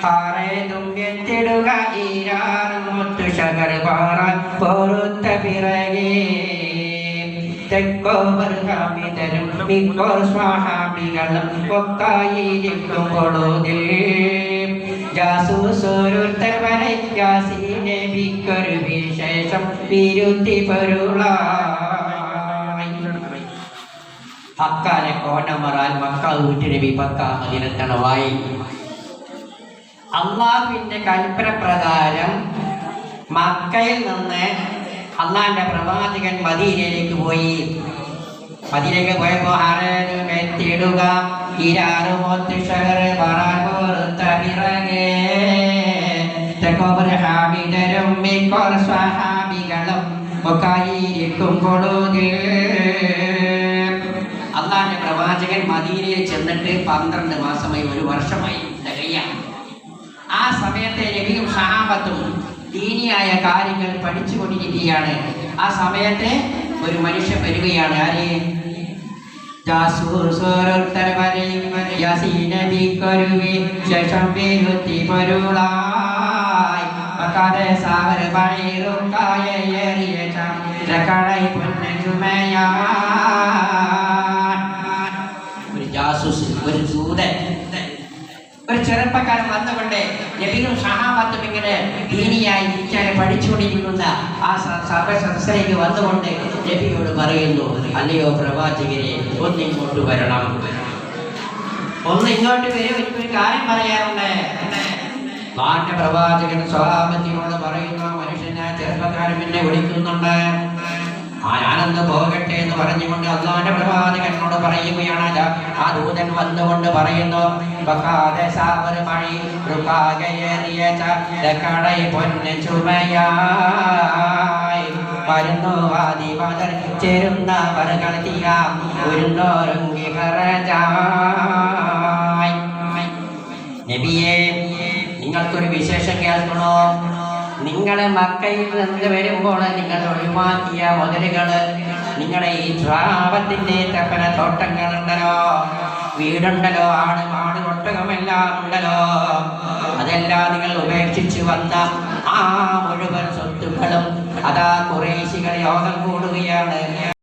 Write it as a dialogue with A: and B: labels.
A: പാറേതും എത്തിടുക ഈരാറും മുത്തുശകർ Paran പൊറുത്ത പിറകെ തെക്കോവർ ഹാമിദരും മിക്കോർ സ്വഹാബികളും ഒക്കായിരിക്കും പൊളുതിൽ ജാസൂസോരുത്തർ വരെ യാസീൻ നബിക്കൊരു വിശേഷം വിരുത്തി പൊരുളായി. മക്കാനെ കോണമറാൻ മക്ക വീട്ടു നബി പക്ക മദീനത്തണവായി. അള്ളാഹുവിന്റെ കൽപ്പന പ്രകാരം മക്കയിൽ നിന്ന് അള്ളാഹിന്റെ പ്രവാചകൻ മദീനയിലേക്ക് പോയി. മദീനയിലേക്ക് പോയപ്പോ എത്തിടുക അള്ളാഹിന്റെ പ്രവാചകൻ മദീനയിൽ ചെന്നിട്ട് 12 മാസമായി, 1 വർഷമായി തികയാണ്. ആ സമയത്തെ നബിയും സഹാബത്തും ദീനിയായ കാര്യങ്ങൾ പഠിച്ചുകൊണ്ടിരിക്കുകയാണ്. ആ സമയത്ത് ഒരു മനുഷ്യൻ വരികയാണ്. ആര്? ഒരു ജാസൂസ്, ഒരു ദൂതൻ, ഒരു ചെറുപ്പക്കാരൻ വന്നുകൊണ്ട് നബിയും സഹാബത്തും ഇങ്ങനെ ദീനിയായി ഇരിക്കാനെ പഠിച്ചുകൊണ്ടിരിക്കുന്ന ആ സദസ്സിലേക്ക് വന്നുകൊണ്ട് നബിയോട് പറയുന്നു, അല്ലയോ പ്രവാചകരെ, ഒന്നിങ്ങോട്ട് വരണം, ഒന്ന് ഇങ്ങോട്ട് വരും, എനിക്കൊരു കാര്യം പറയാറുണ്ട്. നാന്റെ പ്രവാചകൻ സ്വഹാബത്തിനോട് പറയുന്നു, മനുഷ്യനെ ചെറുപ്പക്കാരൻ എന്നെ വിളിക്കുന്നുണ്ട്, ഞാനൊന്ന് പോകട്ടെ എന്ന് പറഞ്ഞുകൊണ്ട് അള്ളാന്റെ പ്രവാചകനോട് പറയുകയാണ്. ആ ദൂതൻ വന്നുകൊണ്ട് പറയുന്നു, നബിയേ, നിങ്ങൾക്കൊരു വിശേഷം കേൾക്കണോ? നിങ്ങളെ മക്കയിൽ നിന്ന് വരുമ്പോൾ നിങ്ങൾ ഒഴിവാക്കിയ മുതലുകള്, നിങ്ങളുടെ ഈ ശ്രാവത്തിന്റെ തപ്പന തോട്ടങ്ങളുണ്ടല്ലോ, വീടുണ്ടല്ലോ, ആട് ഒട്ടകമെല്ലാം ഉണ്ടല്ലോ, അതെല്ലാം നിങ്ങൾ ഉപേക്ഷിച്ച് വന്ന ആ മുഴുവൻ സ്വത്തുക്കളും അതാ ഖുറൈശികൾ യോഗം കൂടുകയാണ്.